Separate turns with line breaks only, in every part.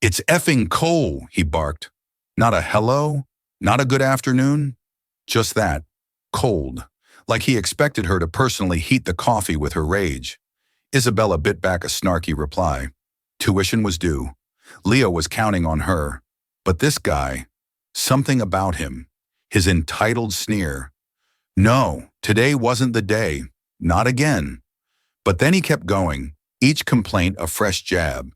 It's effing cold, he barked. Not a hello, not a good afternoon, just that, cold, like he expected her to personally heat the coffee with her rage. Isabella bit back a snarky reply. Tuition was due. Leo was counting on her. But this guy, something about him, his entitled sneer. No, today wasn't the day. Not again. But then he kept going, each complaint a fresh jab.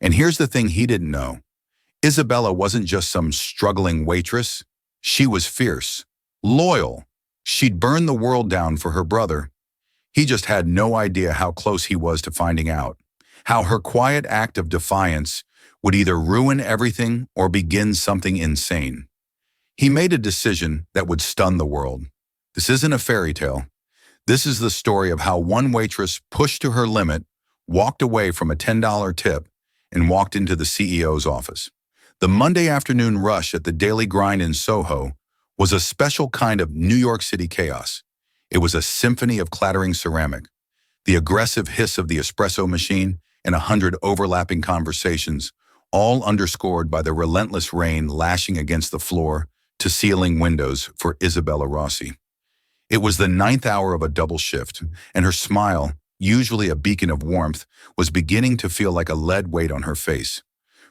And here's the thing he didn't know. Isabella wasn't just some struggling waitress. She was fierce, loyal. She'd burn the world down for her brother. He just had no idea how close he was to finding out. How her quiet act of defiance would either ruin everything or begin something insane. He made a decision that would stun the world. This isn't a fairy tale. This is the story of how one waitress pushed to her limit, walked away from a $10 tip, and walked into the CEO's office. The Monday afternoon rush at the Daily Grind in Soho was a special kind of New York City chaos. It was a symphony of clattering ceramic, the aggressive hiss of the espresso machine, and 100 overlapping conversations, all underscored by the relentless rain lashing against the floor to ceiling windows for Isabella Rossi. It was the 9th hour of a double shift, and her smile, usually a beacon of warmth, was beginning to feel like a lead weight on her face.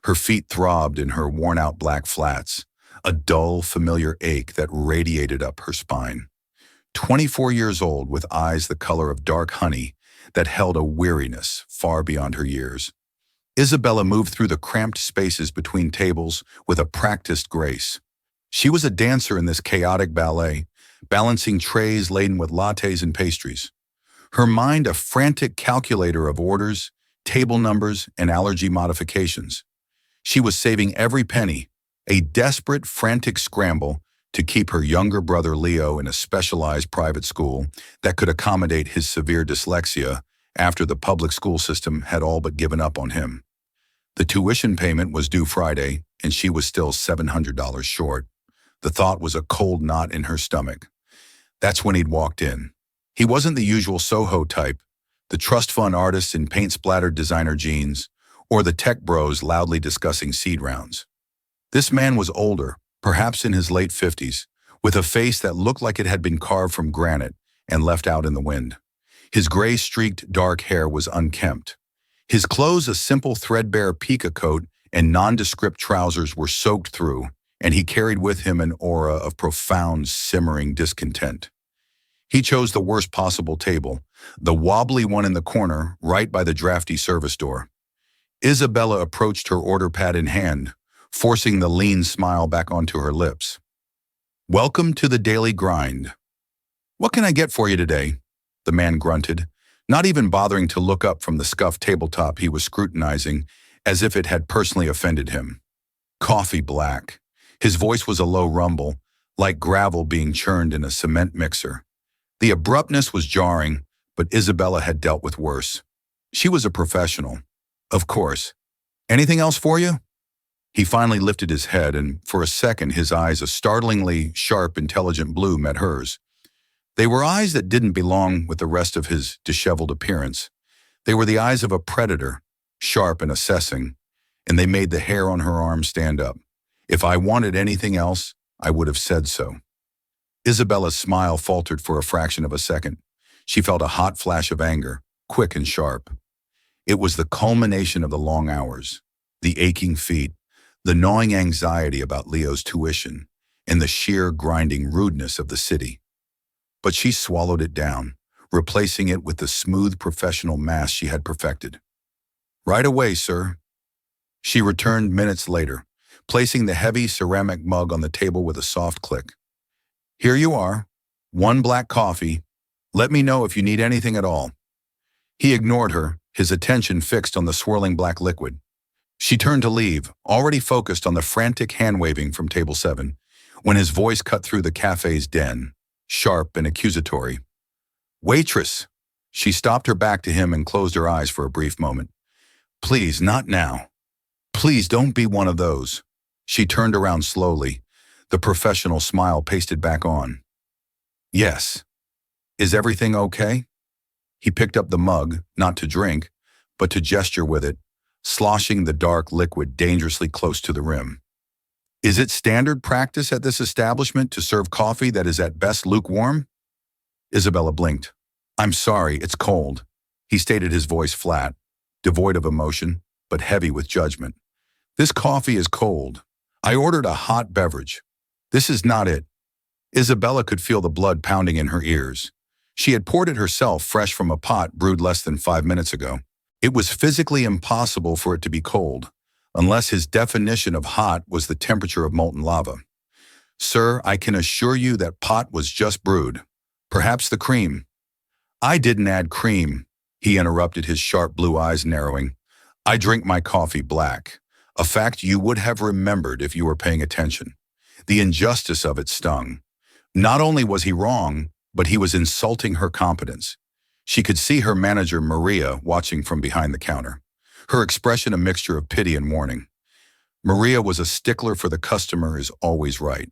Her feet throbbed in her worn-out black flats, a dull, familiar ache that radiated up her spine. 24 years old with eyes the color of dark honey that held a weariness far beyond her years. Isabella moved through the cramped spaces between tables with a practiced grace. She was a dancer in this chaotic ballet, balancing trays laden with lattes and pastries. Her mind a frantic calculator of orders, table numbers, and allergy modifications. She was saving every penny, a desperate, frantic scramble to keep her younger brother Leo in a specialized private school that could accommodate his severe dyslexia after the public school system had all but given up on him. The tuition payment was due Friday, and she was still $700 short. The thought was a cold knot in her stomach. That's when he'd walked in. He wasn't the usual Soho type, the trust fund artist in paint-splattered designer jeans, or the tech bros loudly discussing seed rounds. This man was older, perhaps in his late 50s, with a face that looked like it had been carved from granite and left out in the wind. His gray-streaked dark hair was unkempt. His clothes, a simple threadbare pica coat and nondescript trousers, were soaked through, and he carried with him an aura of profound, simmering discontent. He chose the worst possible table, the wobbly one in the corner, right by the drafty service door. Isabella approached her order pad in hand, forcing the lean smile back onto her lips. Welcome to the Daily Grind. What can I get for you today? The man grunted, not even bothering to look up from the scuffed tabletop he was scrutinizing, as if it had personally offended him. Coffee black. His voice was a low rumble, like gravel being churned in a cement mixer. The abruptness was jarring, but Isabella had dealt with worse. She was a professional. Of course. Anything else for you? He finally lifted his head, and for a second his eyes, a startlingly sharp, intelligent blue, met hers. They were eyes that didn't belong with the rest of his disheveled appearance. They were the eyes of a predator, sharp and assessing, and they made the hair on her arm stand up. If I wanted anything else, I would have said so. Isabella's smile faltered for a fraction of a second. She felt a hot flash of anger, quick and sharp. It was the culmination of the long hours, the aching feet, the gnawing anxiety about Leo's tuition, and the sheer grinding rudeness of the city. But she swallowed it down, replacing it with the smooth professional mask she had perfected. Right away, sir. She returned minutes later, placing the heavy ceramic mug on the table with a soft click. Here you are, 1 black coffee. Let me know if you need anything at all. He ignored her, his attention fixed on the swirling black liquid. She turned to leave, already focused on the frantic hand-waving from table 7, when his voice cut through the cafe's den, sharp and accusatory. Waitress! She stopped her back to him and closed her eyes for a brief moment. Please, not now. Please don't be one of those. She turned around slowly, the professional smile pasted back on. Yes. Is everything okay? He picked up the mug, not to drink, but to gesture with it, sloshing the dark liquid dangerously close to the rim. Is it standard practice at this establishment to serve coffee that is at best lukewarm? Isabella blinked. I'm sorry, it's cold. He stated, his voice flat, devoid of emotion, but heavy with judgment. This coffee is cold. I ordered a hot beverage. This is not it. Isabella could feel the blood pounding in her ears. She had poured it herself fresh from a pot brewed less than 5 minutes ago. It was physically impossible for it to be cold, unless his definition of hot was the temperature of molten lava. Sir, I can assure you that pot was just brewed. Perhaps the cream. I didn't add cream, he interrupted, his sharp blue eyes narrowing. I drink my coffee black, a fact you would have remembered if you were paying attention. The injustice of it stung. Not only was he wrong, but he was insulting her competence. She could see her manager, Maria, watching from behind the counter, her expression a mixture of pity and warning. Maria was a stickler for the customer is always right.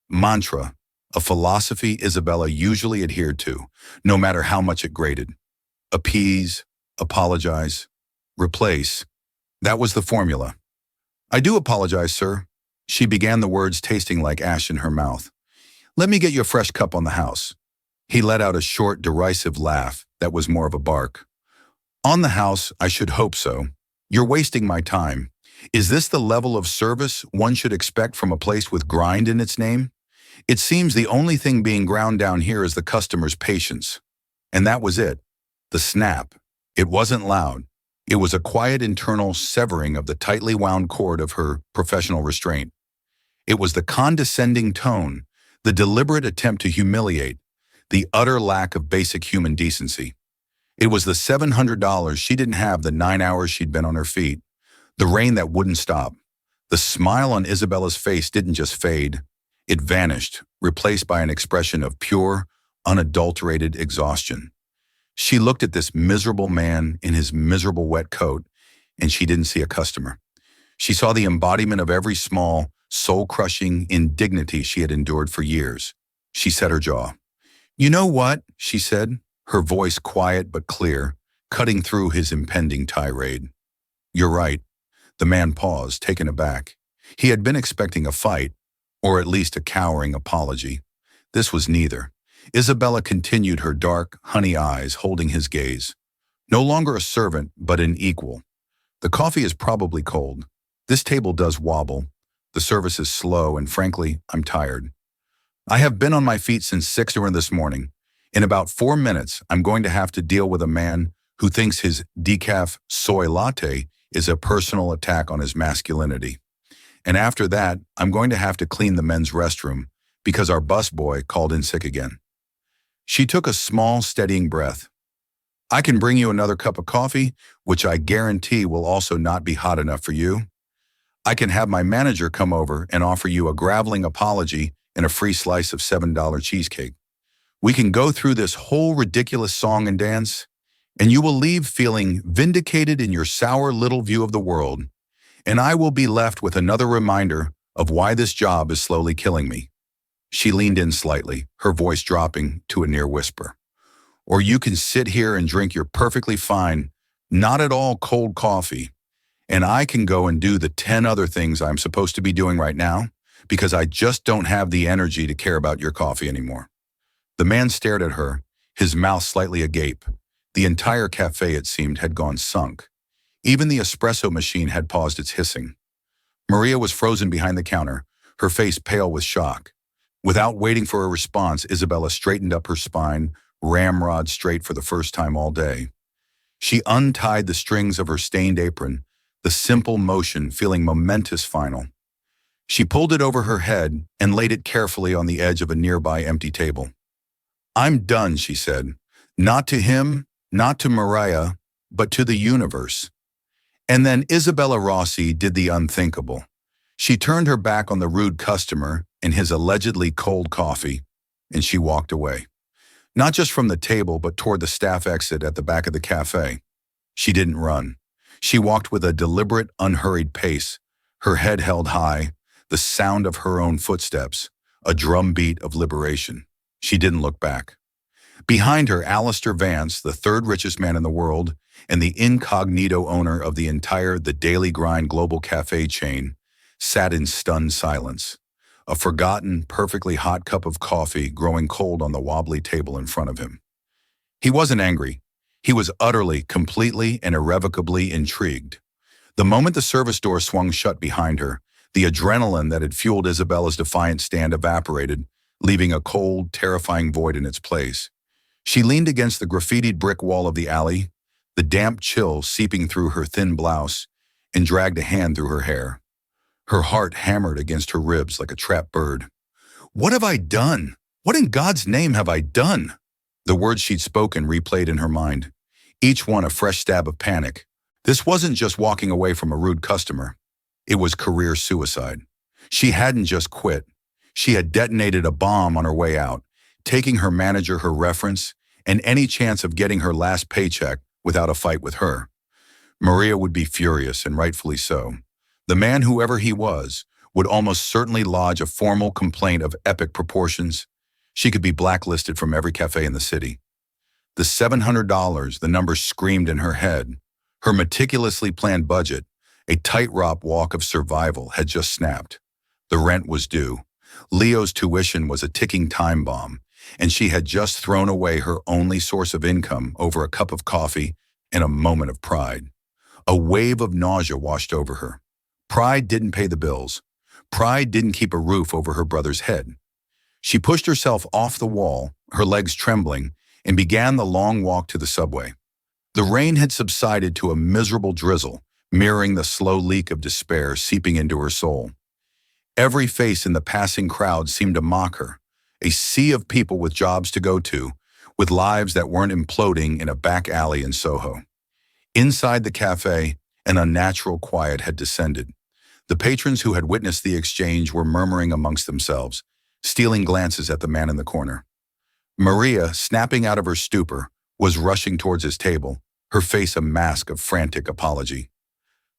Mantra, a philosophy Isabella usually adhered to, no matter how much it grated. Appease, apologize, replace. That was the formula. I do apologize, sir. She began, the words tasting like ash in her mouth. Let me get you a fresh cup on the house. He let out a short, derisive laugh that was more of a bark. On the house, I should hope so. You're wasting my time. Is this the level of service one should expect from a place with grind in its name? It seems the only thing being ground down here is the customer's patience. And that was it. The snap. It wasn't loud. It was a quiet internal severing of the tightly wound cord of her professional restraint. It was the condescending tone, the deliberate attempt to humiliate, the utter lack of basic human decency. It was the $700 she didn't have the 9 hours she'd been on her feet, the rain that wouldn't stop. The smile on Isabella's face didn't just fade. It vanished, replaced by an expression of pure, unadulterated exhaustion. She looked at this miserable man in his miserable wet coat, and she didn't see a customer. She saw the embodiment of every small, soul-crushing indignity she had endured for years. She set her jaw. You know what? She said, her voice quiet but clear, cutting through his impending tirade. You're right. The man paused, taken aback. He had been expecting a fight, or at least a cowering apology. This was neither. Isabella continued, her dark, honey eyes holding his gaze. No longer a servant, but an equal. The coffee is probably cold. This table does wobble. The service is slow, and frankly, I'm tired. I have been on my feet since 6 a.m. this morning. In about 4 minutes, I'm going to have to deal with a man who thinks his decaf soy latte is a personal attack on his masculinity. And after that, I'm going to have to clean the men's restroom because our busboy called in sick again. She took a small, steadying breath. I can bring you another cup of coffee, which I guarantee will also not be hot enough for you. I can have my manager come over and offer you a groveling apology and a free slice of $7 cheesecake. We can go through this whole ridiculous song and dance, and you will leave feeling vindicated in your sour little view of the world, and I will be left with another reminder of why this job is slowly killing me. She leaned in slightly, her voice dropping to a near whisper. Or you can sit here and drink your perfectly fine, not at all cold coffee, and I can go and do the 10 other things I'm supposed to be doing right now because I just don't have the energy to care about your coffee anymore. The man stared at her, his mouth slightly agape. The entire cafe, it seemed, had gone sunk. Even the espresso machine had paused its hissing. Maria was frozen behind the counter, her face pale with shock. Without waiting for a response, Isabella straightened up her spine, ramrod straight for the first time all day. She untied the strings of her stained apron, the simple motion feeling momentous final. She pulled it over her head and laid it carefully on the edge of a nearby empty table. I'm done, she said. Not to him, not to Mariah, but to the universe. And then Isabella Rossi did the unthinkable. She turned her back on the rude customer and his allegedly cold coffee, and she walked away. Not just from the table, but toward the staff exit at the back of the cafe. She didn't run. She walked with a deliberate, unhurried pace, her head held high, the sound of her own footsteps, a drumbeat of liberation. She didn't look back. Behind her, Alistair Vance, the third richest man in the world and the incognito owner of the entire The Daily Grind global cafe chain, sat in stunned silence, a forgotten, perfectly hot cup of coffee growing cold on the wobbly table in front of him. He wasn't angry. He was utterly, completely, and irrevocably intrigued. The moment the service door swung shut behind her, the adrenaline that had fueled Isabella's defiant stand evaporated, leaving a cold, terrifying void in its place. She leaned against the graffitied brick wall of the alley, the damp chill seeping through her thin blouse, and dragged a hand through her hair. Her heart hammered against her ribs like a trapped bird. What have I done? What in God's name have I done? The words she'd spoken replayed in her mind, each one a fresh stab of panic. This wasn't just walking away from a rude customer. It was career suicide. She hadn't just quit. She had detonated a bomb on her way out, taking her manager, her reference, and any chance of getting her last paycheck without a fight with her. Maria would be furious, and rightfully so. The man, whoever he was, would almost certainly lodge a formal complaint of epic proportions. She could be blacklisted from every cafe in the city. The $700, the number screamed in her head. Her meticulously planned budget, a tightrope walk of survival, had just snapped. The rent was due. Leo's tuition was a ticking time bomb, and she had just thrown away her only source of income over a cup of coffee in a moment of pride. A wave of nausea washed over her. Pride didn't pay the bills. Pride didn't keep a roof over her brother's head. She pushed herself off the wall, her legs trembling, and began the long walk to the subway. The rain had subsided to a miserable drizzle, mirroring the slow leak of despair seeping into her soul. Every face in the passing crowd seemed to mock her, a sea of people with jobs to go to, with lives that weren't imploding in a back alley in Soho. Inside the cafe, an unnatural quiet had descended. The patrons who had witnessed the exchange were murmuring amongst themselves, stealing glances at the man in the corner. Maria, snapping out of her stupor, was rushing towards his table, her face a mask of frantic apology.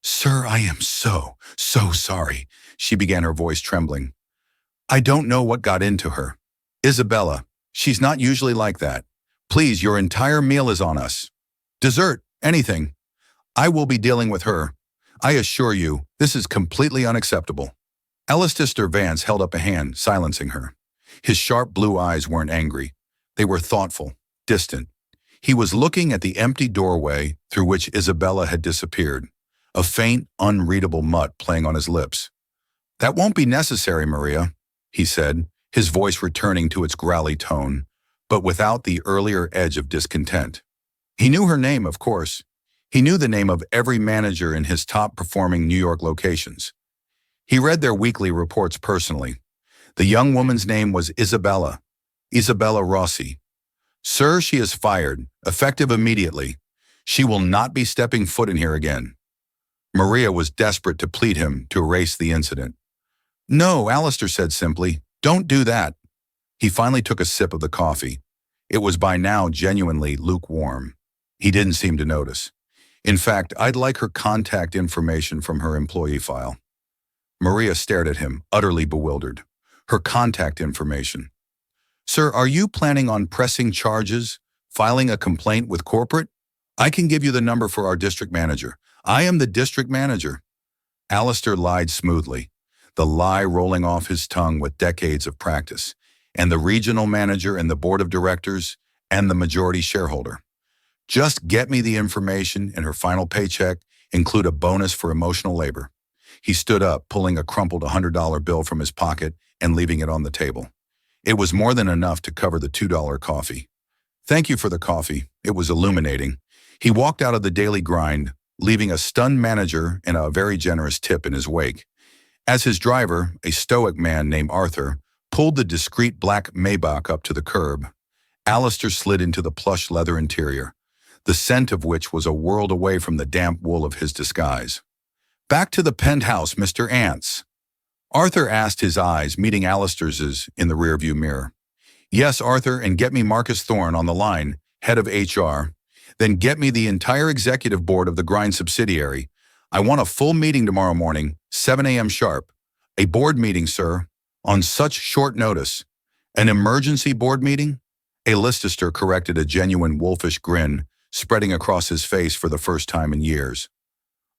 "Sir, I am so sorry," she began, her voice trembling. "I don't know what got into her. Isabella, she's not usually like that. Please, your entire meal is on us. Dessert, anything. I will be dealing with her. I assure you, this is completely unacceptable." Alistair Vance held up a hand, silencing her. His sharp blue eyes weren't angry. They were thoughtful, distant. He was looking at the empty doorway through which Isabella had disappeared, a faint, unreadable mutt playing on his lips. "That won't be necessary, Maria," he said, his voice returning to its growly tone, but without the earlier edge of discontent. He knew her name, of course. He knew the name of every manager in his top-performing New York locations. He read their weekly reports personally. The young woman's name was Isabella Rossi. "Sir, she is fired, effective immediately. She will not be stepping foot in here again." Maria was desperate to plead him to erase the incident. "No," Alistair said simply, "don't do that." He finally took a sip of the coffee. It was by now genuinely lukewarm. He didn't seem to notice. "In fact, I'd like her contact information from her employee file." Maria stared at him, utterly bewildered. Her contact information. "Sir, are you planning on pressing charges, filing a complaint with corporate? I can give you the number for our district manager. I am the district manager." Alistair lied smoothly, the lie rolling off his tongue with decades of practice, and the regional manager and the board of directors and the majority shareholder. "Just get me the information, and her final paycheck include a bonus for emotional labor." He stood up, pulling a crumpled $100 bill from his pocket and leaving it on the table. It was more than enough to cover the $2 coffee. "Thank you for the coffee." It was illuminating. He walked out of the Daily Grind, leaving a stunned manager and a very generous tip in his wake. As his driver, a stoic man named Arthur, pulled the discreet black Maybach up to the curb, Alistair slid into the plush leather interior, the scent of which was a world away from the damp wool of his disguise. "Back to the penthouse, Mr. Ants?" Arthur asked, his eyes meeting Alistair's in the rearview mirror. "Yes, Arthur, and get me Marcus Thorne on the line, head of HR. Then get me the entire executive board of the Grind subsidiary. I want a full meeting tomorrow morning, 7 a.m. sharp. A board meeting, sir. On such short notice. An emergency board meeting?" A Leicester corrected a genuine wolfish grin, spreading across his face for the first time in years.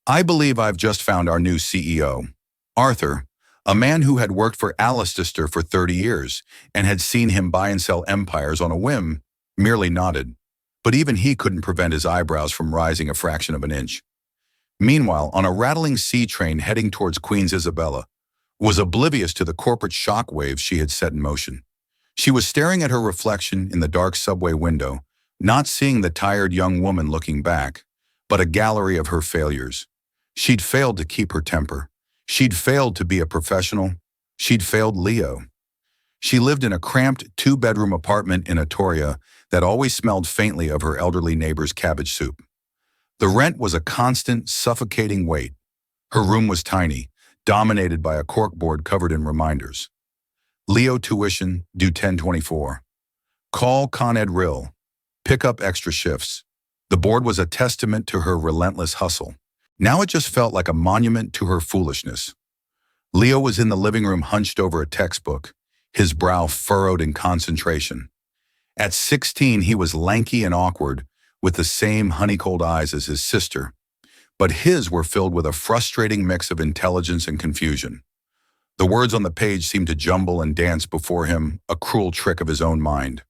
I believe I've just found our new CEO. Arthur, a man who had worked for Alistair for 30 years and had seen him buy and sell empires on a whim, merely nodded. But even he couldn't prevent his eyebrows from rising a fraction of an inch. Meanwhile, on a rattling sea train heading towards Queen's Isabella, was oblivious to the corporate shockwaves she had set in motion. She was staring at her reflection in the dark subway window, not seeing the tired young woman looking back, but a gallery of her failures. She'd failed to keep her temper. She'd failed to be a professional. She'd failed Leo. She lived in a cramped two-bedroom apartment in Atoria that always smelled faintly of her elderly neighbor's cabbage soup. The rent was a constant, suffocating weight. Her room was tiny, dominated by a corkboard covered in reminders. Leo tuition, due 10/24. Call Con Ed Rill. Pick up extra shifts. The board was a testament to her relentless hustle. Now it just felt like a monument to her foolishness. Leo was in the living room hunched over a textbook, his brow furrowed in concentration. At 16, he was lanky and awkward, with the same honey-cold eyes as his sister, but his were filled with a frustrating mix of intelligence and confusion. The words on the page seemed to jumble and dance before him, a cruel trick of his own mind.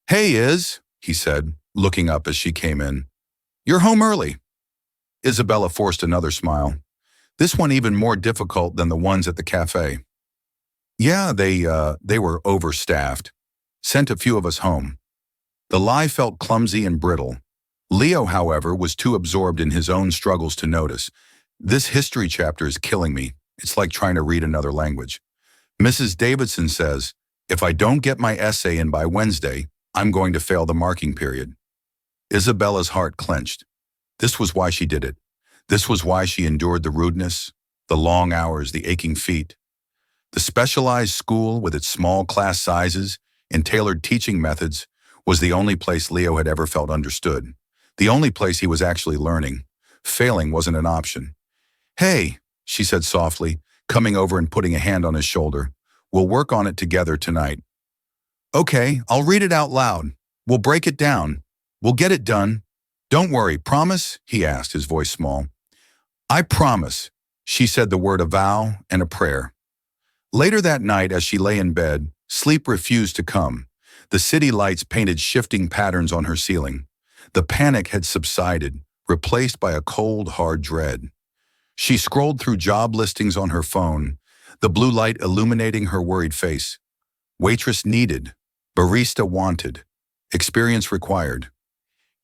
"Hey, Iz," he said, looking up as she came in. "You're home early." Isabella forced another smile, this one even more difficult than the ones at the cafe. "Yeah, they were overstaffed. Sent a few of us home." The lie felt clumsy and brittle. Leo, however, was too absorbed in his own struggles to notice. "This history chapter is killing me. It's like trying to read another language. Mrs. Davidson says, if I don't get my essay in by Wednesday, I'm going to fail the marking period." Isabella's heart clenched. This was why she did it. This was why she endured the rudeness, the long hours, the aching feet. The specialized school, with its small class sizes and tailored teaching methods, was the only place Leo had ever felt understood. The only place he was actually learning. Failing wasn't an option. "Hey," she said softly, coming over and putting a hand on his shoulder. "We'll work on it together tonight." "Okay, I'll read it out loud. We'll break it down. We'll get it done. Don't worry, promise?" he asked, his voice small. "I promise." She said the word a vow and a prayer. Later that night, as she lay in bed, sleep refused to come. The city lights painted shifting patterns on her ceiling. The panic had subsided, replaced by a cold, hard dread. She scrolled through job listings on her phone, the blue light illuminating her worried face. Waitress needed, barista wanted, experience required.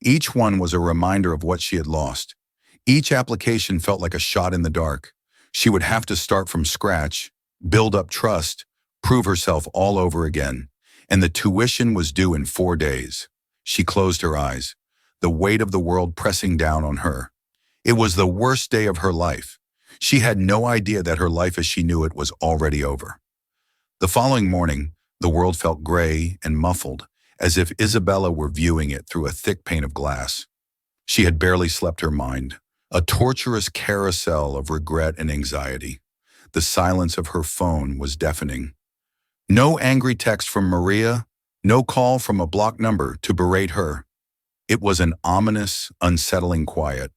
Each one was a reminder of what she had lost. Each application felt like a shot in the dark. She would have to start from scratch, build up trust, prove herself all over again. And the tuition was due in 4 days. She closed her eyes, the weight of the world pressing down on her. It was the worst day of her life. She had no idea that her life as she knew it was already over. The following morning, the world felt gray and muffled, as if Isabella were viewing it through a thick pane of glass. She had barely slept her mind, a torturous carousel of regret and anxiety. The silence of her phone was deafening. No angry text from Maria, no call from a blocked number to berate her. It was an ominous, unsettling quiet.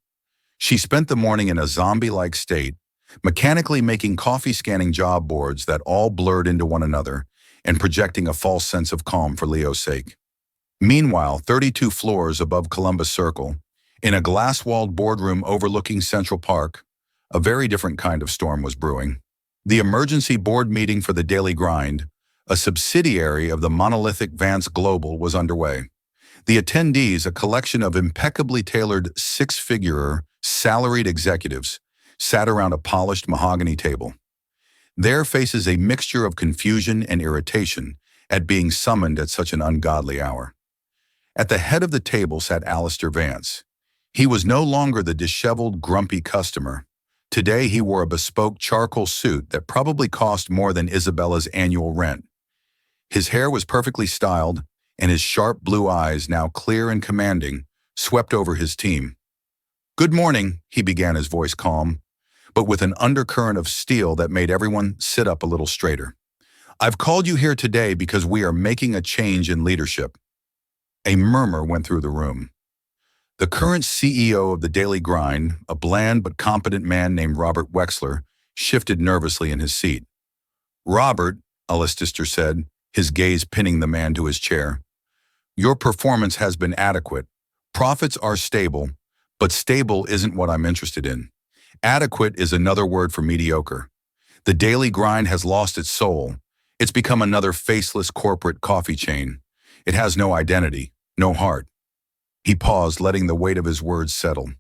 She spent the morning in a zombie-like state, mechanically making coffee-scanning job boards that all blurred into one another and projecting a false sense of calm for Leo's sake. Meanwhile, 32 floors above Columbus Circle, in a glass-walled boardroom overlooking Central Park, a very different kind of storm was brewing. The emergency board meeting for the Daily Grind, a subsidiary of the monolithic Vance Global, was underway. The attendees, a collection of impeccably tailored six-figure, salaried executives, sat around a polished mahogany table. Their faces a mixture of confusion and irritation at being summoned at such an ungodly hour. At the head of the table sat Alistair Vance. He was no longer the disheveled, grumpy customer. Today he wore a bespoke charcoal suit that probably cost more than Isabella's annual rent. His hair was perfectly styled, and his sharp blue eyes, now clear and commanding, swept over his team. "Good morning," he began, his voice calm, but with an undercurrent of steel that made everyone sit up a little straighter. "I've called you here today because we are making a change in leadership. A murmur went through the room. The current CEO of the Daily Grind, a bland but competent man named Robert Wexler, shifted nervously in his seat. "Robert," Alistair said, his gaze pinning the man to his chair, "your performance has been adequate. Profits are stable, but stable isn't what I'm interested in. Adequate is another word for mediocre. The Daily Grind has lost its soul. It's become another faceless corporate coffee chain. It has no identity, no heart." He paused, letting the weight of his words settle.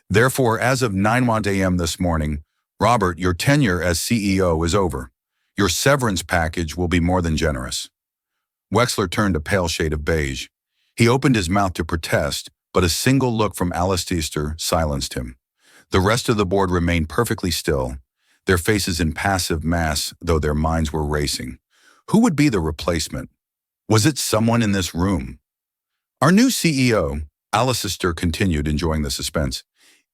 "Therefore, as of 9 a.m. this morning, Robert, your tenure as CEO is over. Your severance package will be more than generous." Wexler turned a pale shade of beige. He opened his mouth to protest, but a single look from Alistair silenced him. The rest of the board remained perfectly still, their faces in passive mass, though their minds were racing. Who would be the replacement? Was it someone in this room? "Our new CEO," Alistair continued, enjoying the suspense,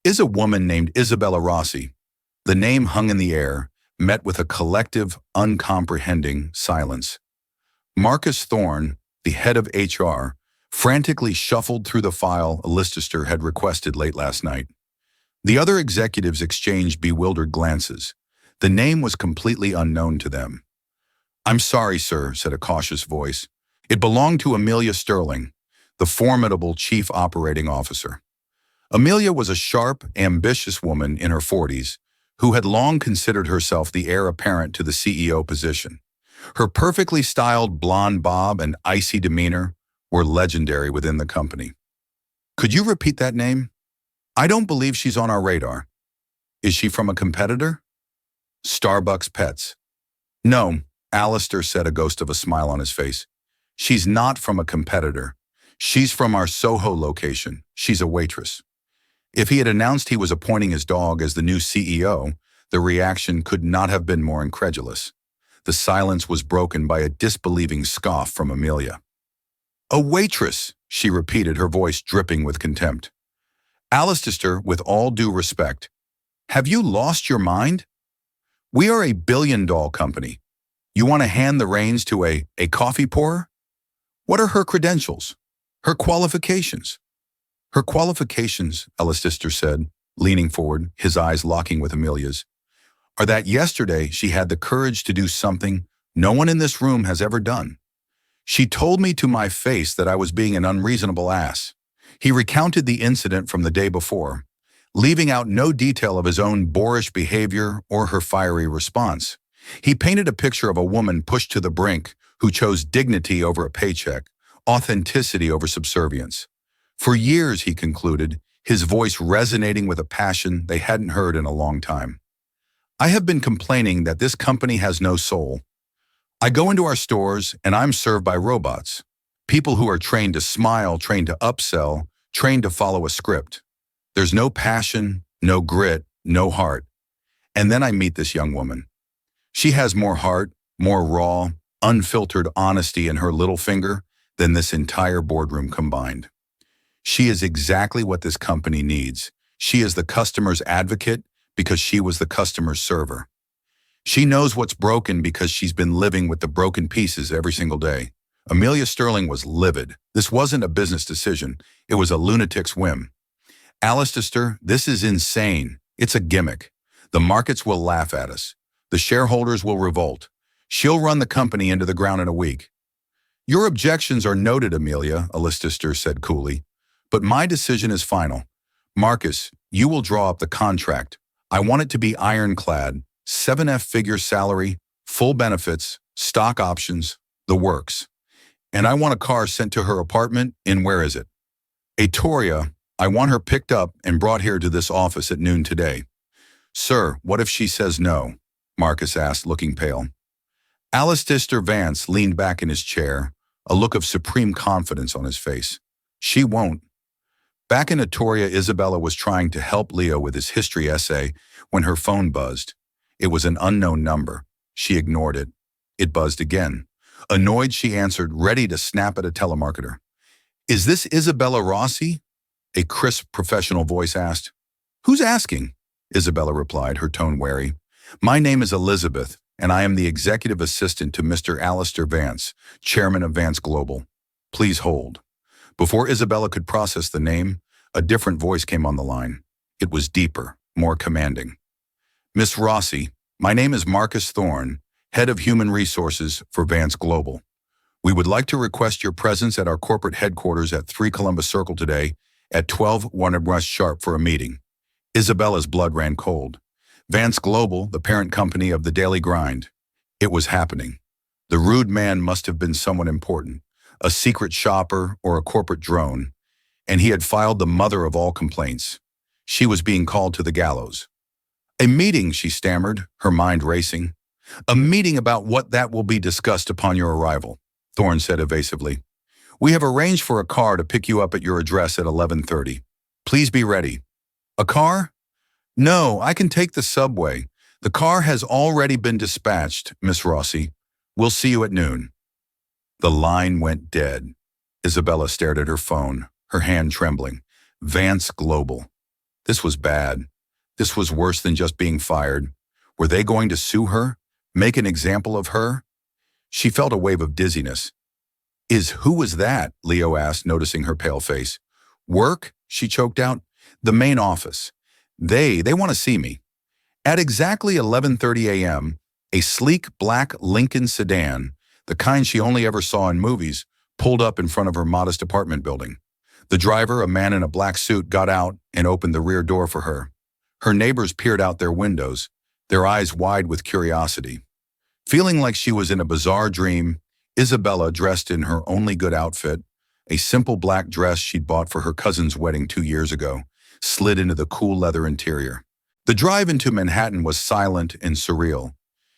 "is a woman named Isabella Rossi." The name hung in the air, met with a collective, uncomprehending silence. Marcus Thorne, the head of HR, frantically shuffled through the file Alistair had requested late last night. The other executives exchanged bewildered glances. The name was completely unknown to them. "I'm sorry, sir," said a cautious voice. "It belonged to Amelia Sterling, the formidable chief operating officer." Amelia was a sharp, ambitious woman in her 40s who had long considered herself the heir apparent to the CEO position. Her perfectly styled blonde bob and icy demeanor were legendary within the company. "Could you repeat that name? I don't believe she's on our radar. Is she from a competitor?" "Starbucks Pets." "No," Alistair said, a ghost of a smile on his face. "She's not from a competitor. She's from our Soho location. She's a waitress." If he had announced he was appointing his dog as the new CEO, the reaction could not have been more incredulous. The silence was broken by a disbelieving scoff from Amelia. "A waitress," she repeated, her voice dripping with contempt. "Alistair, with all due respect, have you lost your mind? We are a billion-dollar company. You want to hand the reins to a coffee pourer? What are her credentials? Her qualifications?" "Her qualifications," Alistair said, leaning forward, his eyes locking with Amelia's, "are that yesterday she had the courage to do something no one in this room has ever done. She told me to my face that I was being an unreasonable ass." He recounted the incident from the day before, leaving out no detail of his own boorish behavior or her fiery response. He painted a picture of a woman pushed to the brink who chose dignity over a paycheck, authenticity over subservience. For years, he concluded, his voice resonating with a passion they hadn't heard in a long time. "I have been complaining that this company has no soul. I go into our stores and I'm served by robots. People who are trained to smile, trained to upsell, trained to follow a script. There's no passion, no grit, no heart. And then I meet this young woman. She has more heart, more raw, unfiltered honesty in her little finger than this entire boardroom combined. She is exactly what this company needs. She is the customer's advocate because she was the customer's server. She knows what's broken because she's been living with the broken pieces every single day." Amelia Sterling was livid. This wasn't a business decision. It was a lunatic's whim. "Alistair, this is insane. It's a gimmick. The markets will laugh at us. The shareholders will revolt. She'll run the company into the ground in a week." "Your objections are noted, Amelia," Alistair said coolly. "But my decision is final. Marcus, you will draw up the contract. I want it to be ironclad, 7F-figure salary, full benefits, stock options, the works. And I want a car sent to her apartment in, where is it? Atoria. I want her picked up and brought here to this office at noon today." "Sir, what if she says no?" Marcus asked, looking pale. Alistair Vance leaned back in his chair, a look of supreme confidence on his face. "She won't." Back in Atoria, Isabella was trying to help Leo with his history essay when her phone buzzed. It was an unknown number. She ignored it. It buzzed again. Annoyed, she answered, ready to snap at a telemarketer. "Is this Isabella Rossi?" a crisp professional voice asked. "Who's asking?" Isabella replied, her tone wary. "My name is Elizabeth, and I am the executive assistant to Mr. Alistair Vance, chairman of Vance Global. Please hold." Before Isabella could process the name, a different voice came on the line. It was deeper, more commanding. Miss Rossi, my name is Marcus Thorne, Head of Human Resources for Vance Global. We would like to request your presence at our corporate headquarters at 3 Columbus Circle today at 12 West sharp for a meeting. Isabella's blood ran cold. Vance Global, the parent company of the Daily Grind. It was happening. The rude man must have been someone important, a secret shopper or a corporate drone, and he had filed the mother of all complaints. She was being called to the gallows. A meeting, she stammered, her mind racing. A meeting about what that will be discussed upon your arrival, Thorne said evasively. We have arranged for a car to pick you up at your address at 11:30. Please be ready. A car? No, I can take the subway. The car has already been dispatched, Miss Rossi. We'll see you at noon. The line went dead. Isabella stared at her phone, her hand trembling. Vance Global. This was bad. This was worse than just being fired. Were they going to sue her? Make an example of her? She felt a wave of dizziness. Who was that? Leo asked, noticing her pale face. Work? She choked out. The main office. They want to see me. At exactly 11:30 a.m., a sleek black Lincoln sedan, the kind she only ever saw in movies, pulled up in front of her modest apartment building. The driver, a man in a black suit, got out and opened the rear door for her. Her neighbors peered out their windows, their eyes wide with curiosity. Feeling like she was in a bizarre dream, Isabella, dressed in her only good outfit, a simple black dress she'd bought for her cousin's wedding 2 years ago, slid into the cool leather interior. The drive into Manhattan was silent and surreal.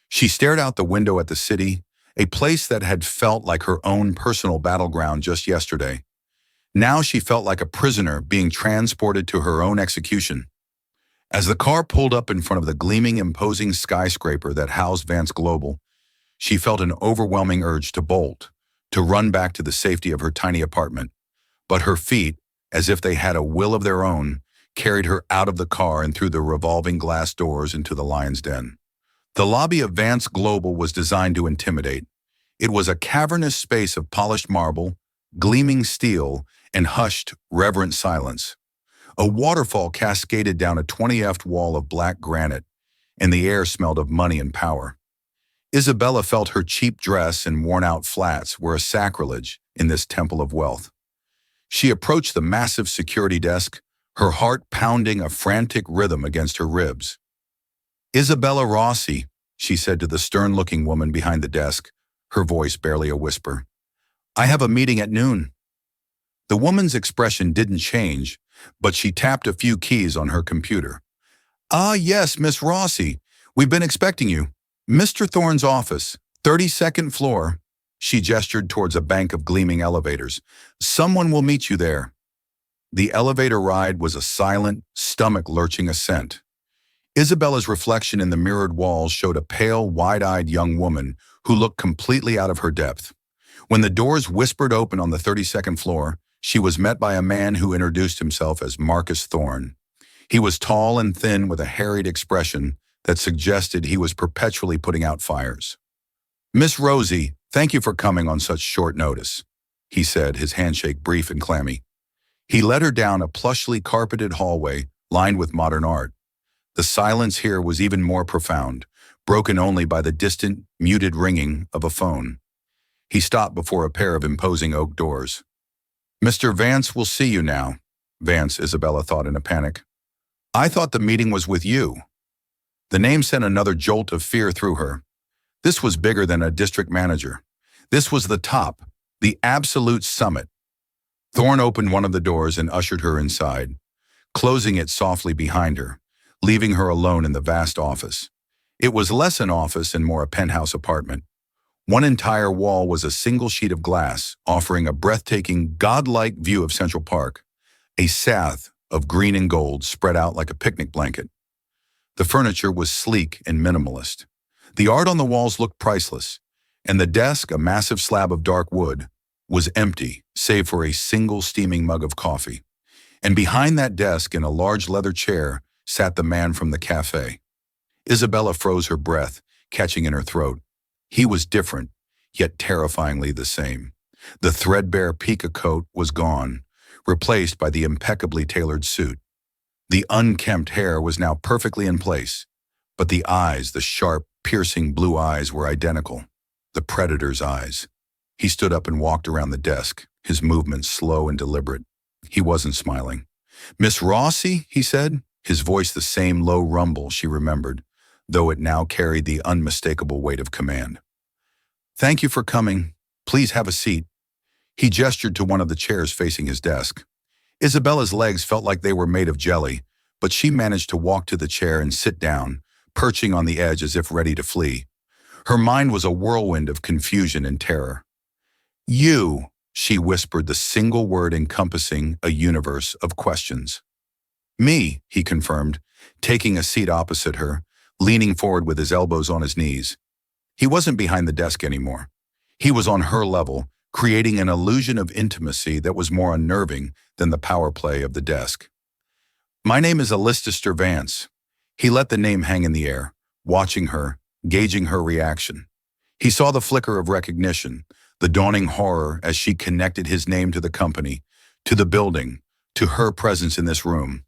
She stared out the window at the city, a place that had felt like her own personal battleground just yesterday. Now she felt like a prisoner being transported to her own execution. As the car pulled up in front of the gleaming, imposing skyscraper that housed Vance Global, she felt an overwhelming urge to bolt, to run back to the safety of her tiny apartment. But her feet, as if they had a will of their own, carried her out of the car and through the revolving glass doors into the lion's den. The lobby of Vance Global was designed to intimidate. It was a cavernous space of polished marble, gleaming steel, and hushed, reverent silence. A waterfall cascaded down a 20-foot wall of black granite, and the air smelled of money and power. Isabella felt her cheap dress and worn-out flats were a sacrilege in this temple of wealth. She approached the massive security desk, her heart pounding a frantic rhythm against her ribs. Isabella Rossi, she said to the stern-looking woman behind the desk, her voice barely a whisper. I have a meeting at noon. The woman's expression didn't change, but she tapped a few keys on her computer. Ah, yes, Miss Rossi. We've been expecting you. Mr. Thorne's office, 32nd floor. She gestured towards a bank of gleaming elevators. Someone will meet you there. The elevator ride was a silent, stomach-lurching ascent. Isabella's reflection in the mirrored walls showed a pale, wide-eyed young woman who looked completely out of her depth. When the doors whispered open on the 32nd floor, she was met by a man who introduced himself as Marcus Thorne. He was tall and thin with a harried expression that suggested he was perpetually putting out fires. Miss Rosie, thank you for coming on such short notice, he said, his handshake brief and clammy. He led her down a plushly carpeted hallway lined with modern art. The silence here was even more profound, broken only by the distant, muted ringing of a phone. He stopped before a pair of imposing oak doors. Mr. Vance will see you now, Vance, Isabella thought in a panic. I thought the meeting was with you. The name sent another jolt of fear through her. This was bigger than a district manager. This was the top, the absolute summit. Thorne opened one of the doors and ushered her inside, closing it softly behind her, leaving her alone in the vast office. It was less an office and more a penthouse apartment. One entire wall was a single sheet of glass, offering a breathtaking, godlike view of Central Park, a swath of green and gold spread out like a picnic blanket. The furniture was sleek and minimalist. The art on the walls looked priceless, and the desk, a massive slab of dark wood, was empty, save for a single steaming mug of coffee. And behind that desk, in a large leather chair, sat the man from the Café. Isabella froze her breath, catching in her throat. He was different, yet terrifyingly the same. The threadbare pica coat was gone, replaced by the impeccably tailored suit. The unkempt hair was now perfectly in place, but the eyes, the sharp, piercing blue eyes, were identical. The predator's eyes. He stood up and walked around the desk, his movements slow and deliberate. He wasn't smiling. "Miss Rossi," he said, his voice the same low rumble she remembered, though it now carried the unmistakable weight of command. "Thank you for coming. Please have a seat." He gestured to one of the chairs facing his desk. Isabella's legs felt like they were made of jelly, but she managed to walk to the chair and sit down, perching on the edge as if ready to flee. Her mind was a whirlwind of confusion and terror. "You," she whispered, the single word encompassing a universe of questions. "Me," he confirmed, taking a seat opposite her, leaning forward with his elbows on his knees. He wasn't behind the desk anymore. He was on her level, creating an illusion of intimacy that was more unnerving than the power play of the desk. "My name is Alistair Vance." He let the name hang in the air, watching her, gauging her reaction. He saw the flicker of recognition, the dawning horror as she connected his name to the company, to the building, to her presence in this room.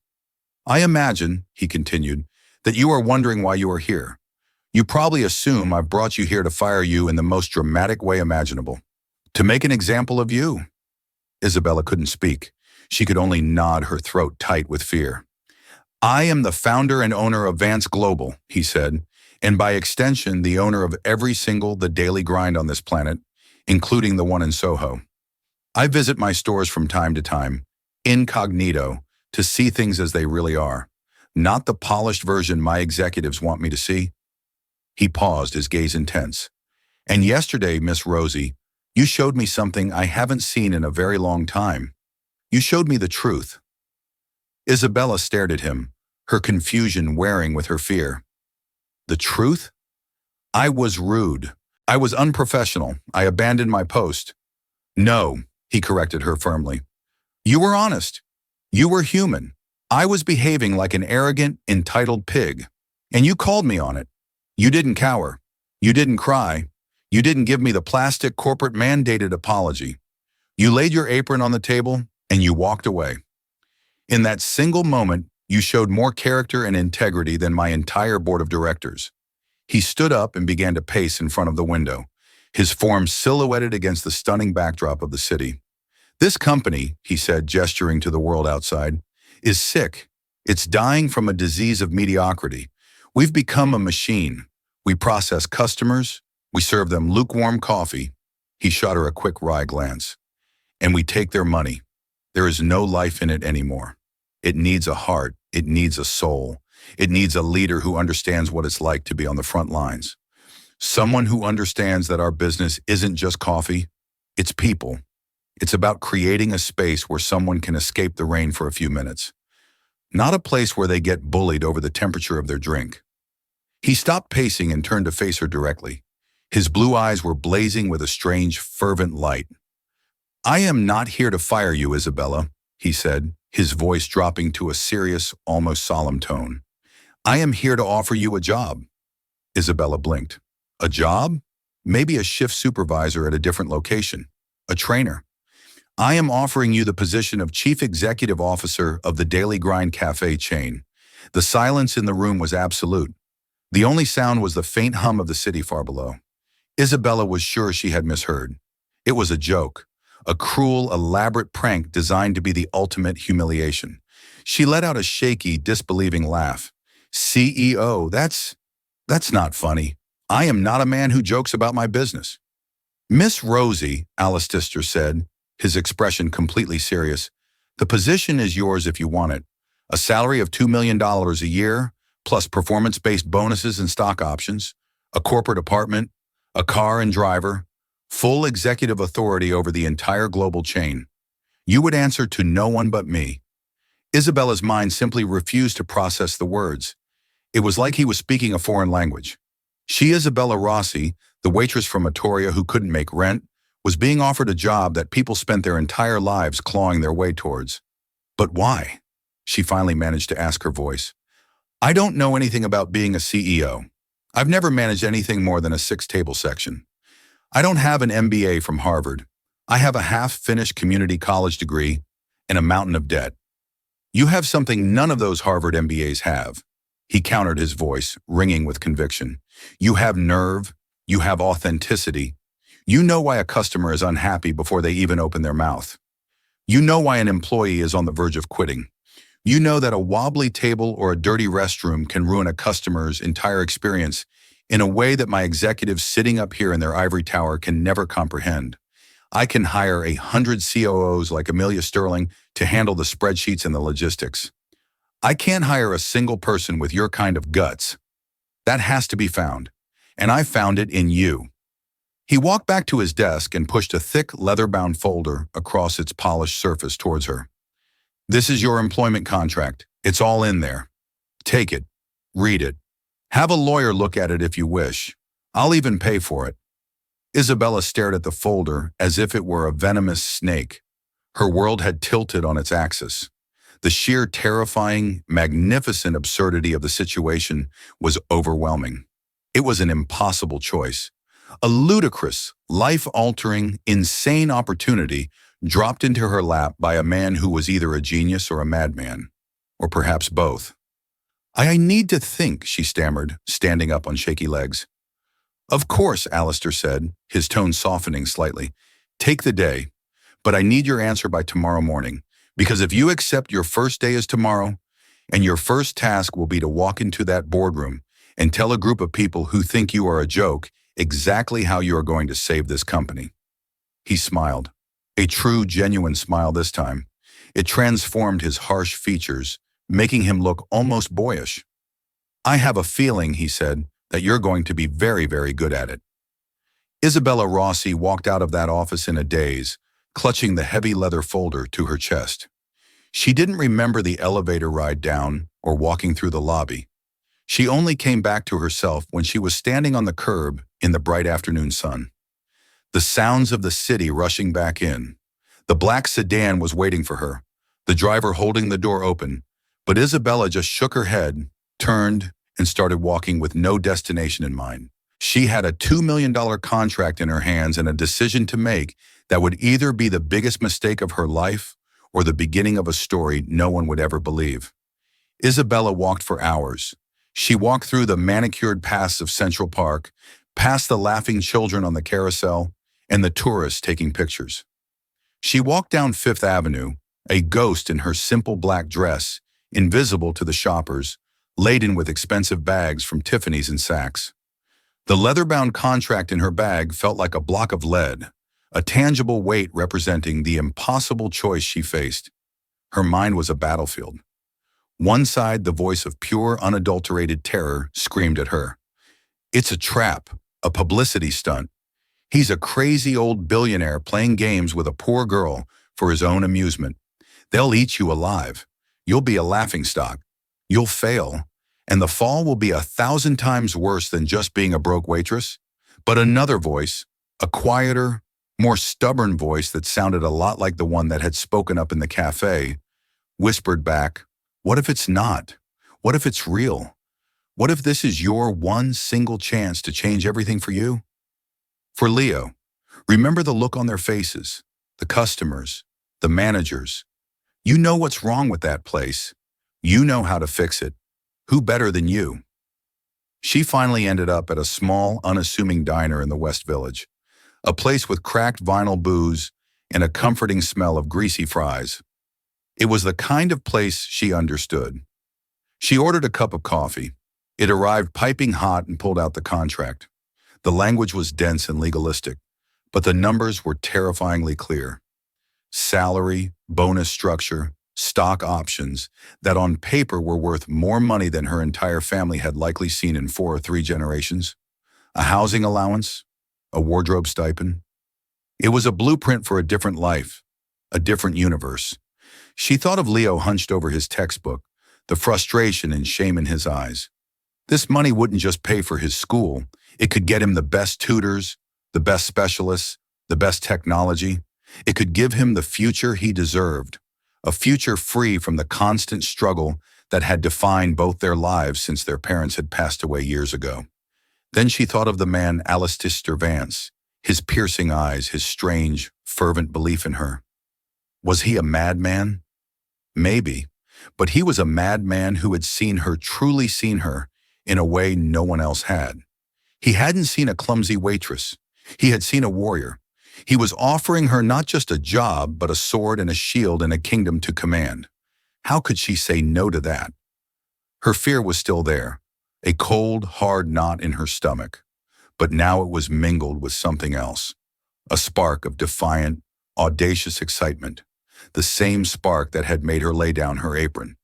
"I imagine," he continued, "that you are wondering why you are here. You probably assume I've brought you here to fire you in the most dramatic way imaginable. To make an example of you." Isabella couldn't speak. She could only nod, her throat tight with fear. "I am the founder and owner of Vance Global," he said, "and by extension the owner of every single The Daily Grind on this planet, including the one in Soho. I visit my stores from time to time, incognito, to see things as they really are, not the polished version my executives want me to see." He paused, his gaze intense. "And yesterday, Miss Rosie, you showed me something I haven't seen in a very long time. You showed me the truth." Isabella stared at him, her confusion wearing with her fear. "The truth?" "I was rude. I was unprofessional. I abandoned my post." "No," he corrected her firmly. "You were honest. You were human. I was behaving like an arrogant, entitled pig. And you called me on it. You didn't cower. You didn't cry. You didn't give me the plastic corporate mandated apology. You laid your apron on the table and you walked away. In that single moment, you showed more character and integrity than my entire board of directors." He stood up and began to pace in front of the window, his form silhouetted against the stunning backdrop of the city. "This company," he said, gesturing to the world outside, "is sick. It's dying from a disease of mediocrity. We've become a machine. We process customers. We serve them lukewarm coffee." He shot her a quick wry glance. "And we take their money. There is no life in it anymore. It needs a heart. It needs a soul. It needs a leader who understands what it's like to be on the front lines. Someone who understands that our business isn't just coffee. It's people. It's about creating a space where someone can escape the rain for a few minutes. Not a place where they get bullied over the temperature of their drink." He stopped pacing and turned to face her directly. His blue eyes were blazing with a strange, fervent light. "I am not here to fire you, Isabella," he said, his voice dropping to a serious, almost solemn tone. "I am here to offer you a job." Isabella blinked. "A job? Maybe a shift supervisor at a different location. A trainer. I am offering you the position of Chief Executive Officer of the Daily Grind Café chain." The silence in the room was absolute. The only sound was the faint hum of the city far below. Isabella was sure she had misheard. It was a joke, a cruel, elaborate prank designed to be the ultimate humiliation. She let out a shaky, disbelieving laugh. "CEO, that's not funny. I am not a man who jokes about my business." "Miss Rosie," Alistair said, his expression completely serious, "the position is yours if you want it. A salary of $2 million a year, plus performance-based bonuses and stock options, a corporate apartment, a car and driver, full executive authority over the entire global chain. You would answer to no one but me." Isabella's mind simply refused to process the words. It was like he was speaking a foreign language. She, Isabella Rossi, the waitress from Atoria who couldn't make rent, was being offered a job that people spent their entire lives clawing their way towards. "But why?" she finally managed to ask, her voice. "I don't know anything about being a CEO. I've never managed anything more than a 6-table section. I don't have an MBA from Harvard. I have a half-finished community college degree and a mountain of debt. You have something none of those Harvard MBAs have. He countered, his voice ringing with conviction. You have nerve. You have authenticity. You know why a customer is unhappy before they even open their mouth. You know why an employee is on the verge of quitting. You know that a wobbly table or a dirty restroom can ruin a customer's entire experience in a way that my executives sitting up here in their ivory tower can never comprehend. I can hire 100 COOs like Amelia Sterling to handle the spreadsheets and the logistics. I can't hire a single person with your kind of guts. That has to be found. And I found it in you. He walked back to his desk and pushed a thick, leather-bound folder across its polished surface towards her. This is your employment contract. It's all in there. Take it. Read it. Have a lawyer look at it if you wish. I'll even pay for it. Isabella stared at the folder as if it were a venomous snake. Her world had tilted on its axis. The sheer terrifying, magnificent absurdity of the situation was overwhelming. It was an impossible choice. A ludicrous, life-altering, insane opportunity dropped into her lap by a man who was either a genius or a madman, or perhaps both. I need to think, she stammered, standing up on shaky legs. Of course, Alistair said, his tone softening slightly. Take the day, but I need your answer by tomorrow morning, because if you accept your first day as tomorrow, and your first task will be to walk into that boardroom and tell a group of people who think you are a joke exactly how you are going to save this company. He smiled, a true, genuine smile this time. It transformed his harsh features, making him look almost boyish. I have a feeling, he said, that you're going to be very, very good at it. Isabella Rossi walked out of that office in a daze, clutching the heavy leather folder to her chest. She didn't remember the elevator ride down or walking through the lobby. She only came back to herself when she was standing on the curb in the bright afternoon sun. The sounds of the city rushing back in. The black sedan was waiting for her, the driver holding the door open, but Isabella just shook her head, turned, and started walking with no destination in mind. She had a $2 million contract in her hands and a decision to make that would either be the biggest mistake of her life or the beginning of a story no one would ever believe. Isabella walked for hours. She walked through the manicured paths of Central Park, past the laughing children on the carousel, and the tourists taking pictures. She walked down Fifth Avenue, a ghost in her simple black dress, invisible to the shoppers, laden with expensive bags from Tiffany's and Saks. The leather-bound contract in her bag felt like a block of lead, a tangible weight representing the impossible choice she faced. Her mind was a battlefield. One side, the voice of pure, unadulterated terror, screamed at her. It's a trap, a publicity stunt. He's a crazy old billionaire playing games with a poor girl for his own amusement. They'll eat you alive. You'll be a laughingstock. You'll fail. And the fall will be 1,000 times worse than just being a broke waitress. But another voice, a quieter, more stubborn voice that sounded a lot like the one that had spoken up in the cafe, whispered back, what if it's not? What if it's real? What if this is your one single chance to change everything for you? For Leo, remember the look on their faces, the customers, the managers. You know what's wrong with that place. You know how to fix it. Who better than you? She finally ended up at a small, unassuming diner in the West Village, a place with cracked vinyl booze and a comforting smell of greasy fries. It was the kind of place she understood. She ordered a cup of coffee. It arrived piping hot and pulled out the contract. The language was dense and legalistic, but the numbers were terrifyingly clear. Salary, bonus structure, stock options that on paper were worth more money than her entire family had likely seen in 4 or 3 generations. A housing allowance, a wardrobe stipend. It was a blueprint for a different life, a different universe. She thought of Leo hunched over his textbook, the frustration and shame in his eyes. This money wouldn't just pay for his school. It could get him the best tutors, the best specialists, the best technology. It could give him the future he deserved, a future free from the constant struggle that had defined both their lives since their parents had passed away years ago. Then she thought of the man Alistair Vance. His piercing eyes, his strange, fervent belief in her. Was he a madman? Maybe, but he was a madman who had seen her, truly seen her, in a way no one else had. He hadn't seen a clumsy waitress. He had seen a warrior. He was offering her not just a job, but a sword and a shield and a kingdom to command. How could she say no to that? Her fear was still there, a cold, hard knot in her stomach. But now it was mingled with something else, a spark of defiant, audacious excitement, the same spark that had made her lay down her apron.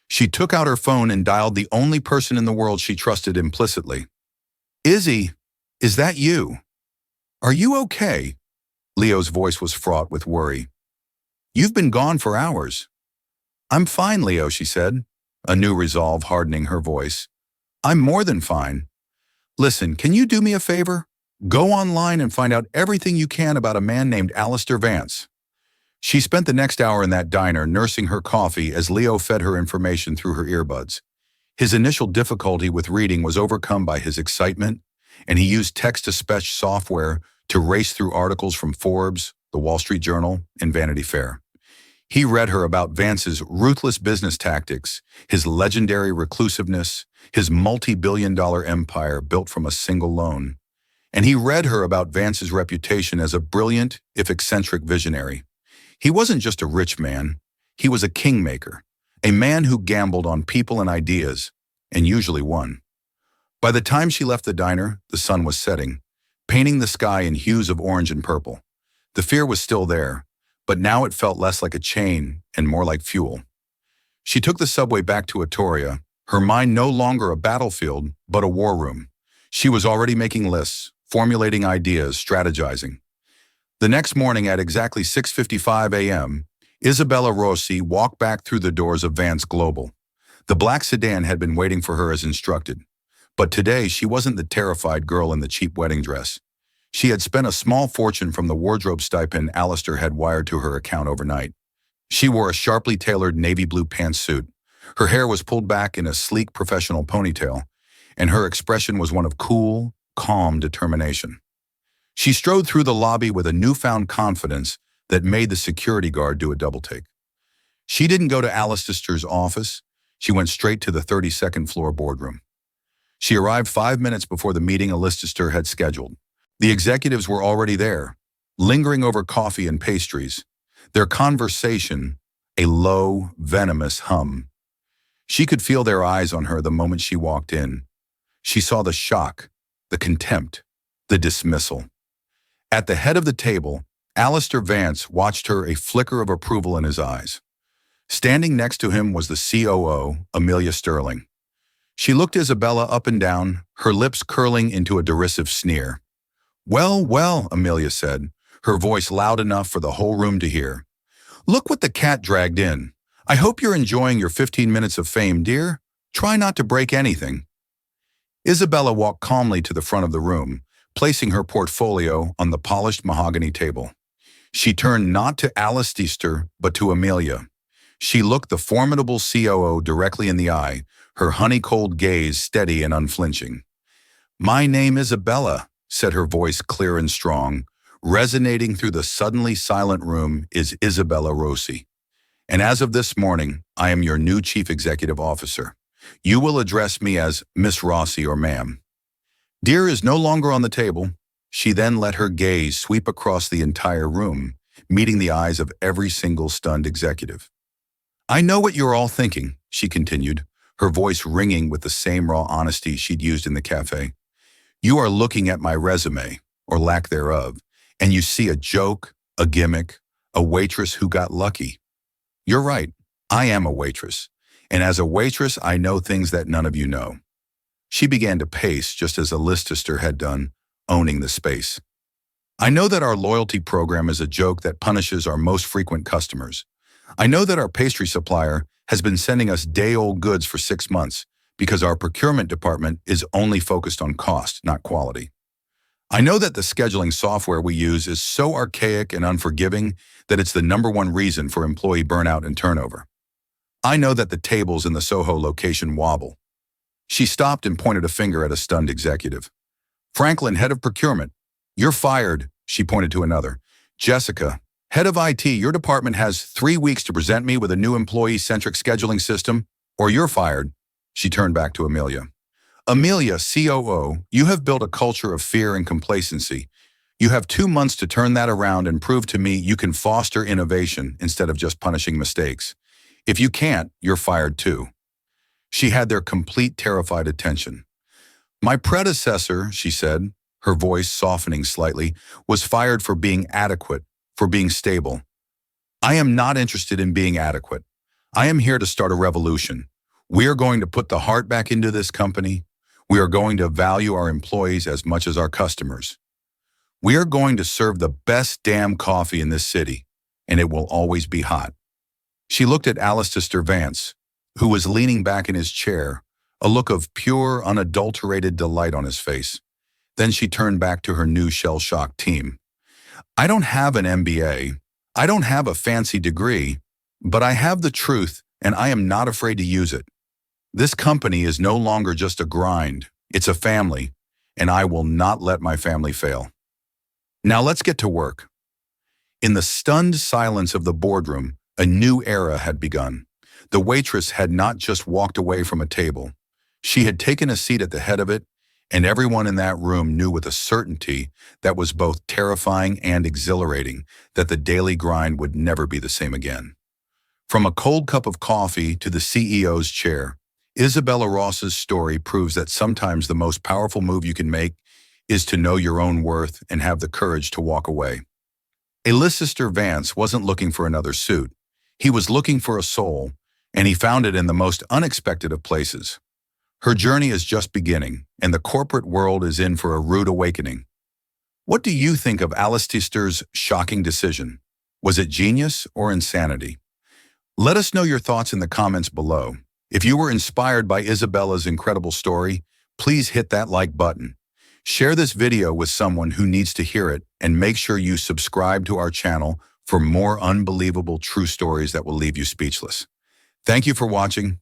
She took out her phone and dialed the only person in the world she trusted implicitly. "Izzy, is that you? Are you okay?" Leo's voice was fraught with worry. "You've been gone for hours." "I'm fine, Leo," she said, a new resolve hardening her voice. "I'm more than fine. Listen, can you do me a favor? Go online and find out everything you can about a man named Alistair Vance." She spent the next hour in that diner nursing her coffee as Leo fed her information through her earbuds. His initial difficulty with reading was overcome by his excitement, and he used text-to-speech software to race through articles from Forbes, The Wall Street Journal, and Vanity Fair. He read her about Vance's ruthless business tactics, his legendary reclusiveness, his multi-billion-dollar empire built from a single loan. And he read her about Vance's reputation as a brilliant, if eccentric, visionary. He wasn't just a rich man, he was a kingmaker, a man who gambled on people and ideas, and usually won. By the time she left the diner, the sun was setting, painting the sky in hues of orange and purple. The fear was still there, but now it felt less like a chain and more like fuel. She took the subway back to Atoria, her mind no longer a battlefield, but a war room. She was already making lists, formulating ideas, strategizing. The next morning at exactly 6:55 a.m., Isabella Rossi walked back through the doors of Vance Global. The black sedan had been waiting for her as instructed. But today she wasn't the terrified girl in the cheap wedding dress. She had spent a small fortune from the wardrobe stipend Alistair had wired to her account overnight. She wore a sharply tailored navy blue pantsuit. Her hair was pulled back in a sleek professional ponytail, and her expression was one of cool, calm determination. She strode through the lobby with a newfound confidence that made the security guard do a double-take. She didn't go to Alistair's office. She went straight to the 32nd floor boardroom. She arrived 5 minutes before the meeting Alistair had scheduled. The executives were already there, lingering over coffee and pastries, their conversation a low, venomous hum. She could feel their eyes on her the moment she walked in. She saw the shock, the contempt, the dismissal. At the head of the table, Alistair Vance watched her, a flicker of approval in his eyes. Standing next to him was the COO, Amelia Sterling. She looked Isabella up and down, her lips curling into a derisive sneer. "Well, well," Amelia said, her voice loud enough for the whole room to hear. "Look what the cat dragged in. I hope you're enjoying your 15 minutes of fame, dear. Try not to break anything." Isabella walked calmly to the front of the room, placing her portfolio on the polished mahogany table. She turned not to Alistair, but to Amelia. She looked the formidable COO directly in the eye, her honey-cold gaze steady and unflinching. "My name is Isabella," said her voice clear and strong. Resonating through the suddenly silent room is Isabella Rossi. "And as of this morning, I am your new Chief Executive Officer. You will address me as Miss Rossi or ma'am." "Dear" is no longer on the table. She then let her gaze sweep across the entire room, meeting the eyes of every single stunned executive. "I know what you're all thinking," she continued, her voice ringing with the same raw honesty she'd used in the cafe. "You are looking at my resume, or lack thereof, and you see a joke, a gimmick, a waitress who got lucky. You're right, I am a waitress, and as a waitress I know things that none of you know." She began to pace just as Alistair had done, owning the space. "I know that our loyalty program is a joke that punishes our most frequent customers. I know that our pastry supplier has been sending us day-old goods for 6 months because our procurement department is only focused on cost, not quality. I know that the scheduling software we use is so archaic and unforgiving that it's the #1 reason for employee burnout and turnover. I know that the tables in the Soho location wobble." She stopped and pointed a finger at a stunned executive. "Franklin, head of procurement, You're fired, she pointed to another. Jessica, head of IT, your department has 3 weeks to present me with a new employee-centric scheduling system, or you're fired. She turned back to Amelia. Amelia, COO, you have built a culture of fear and complacency. You have 2 months to turn that around and prove to me you can foster innovation instead of just punishing mistakes. If you can't, you're fired too. She had their complete terrified attention. My predecessor, she said, her voice softening slightly, was fired for being adequate, for being stable. I am not interested in being adequate. I am here to start a revolution. We are going to put the heart back into this company. We are going to value our employees as much as our customers. We are going to serve the best damn coffee in this city, and it will always be hot. She looked at Alistair Vance, who was leaning back in his chair, a look of pure, unadulterated delight on his face. Then she turned back to her new shell-shocked team. I don't have an MBA. I don't have a fancy degree, but I have the truth, and I am not afraid to use it. This company is no longer just a grind. It's a family, and I will not let my family fail. Now let's get to work. In the stunned silence of the boardroom, a new era had begun. The waitress had not just walked away from a table. She had taken a seat at the head of it, and everyone in that room knew with a certainty that was both terrifying and exhilarating that the daily grind would never be the same again. From a cold cup of coffee to the CEO's chair, Isabella Ross's story proves that sometimes the most powerful move you can make is to know your own worth and have the courage to walk away. Alistair Vance wasn't looking for another suit. He was looking for a soul, and he found it in the most unexpected of places. Her journey is just beginning, and the corporate world is in for a rude awakening. What do you think of Alistair's shocking decision? Was it genius or insanity? Let us know your thoughts in the comments below. If you were inspired by Isabella's incredible story, please hit that like button. Share this video with someone who needs to hear it, and make sure you subscribe to our channel for more unbelievable true stories that will leave you speechless. Thank you for watching.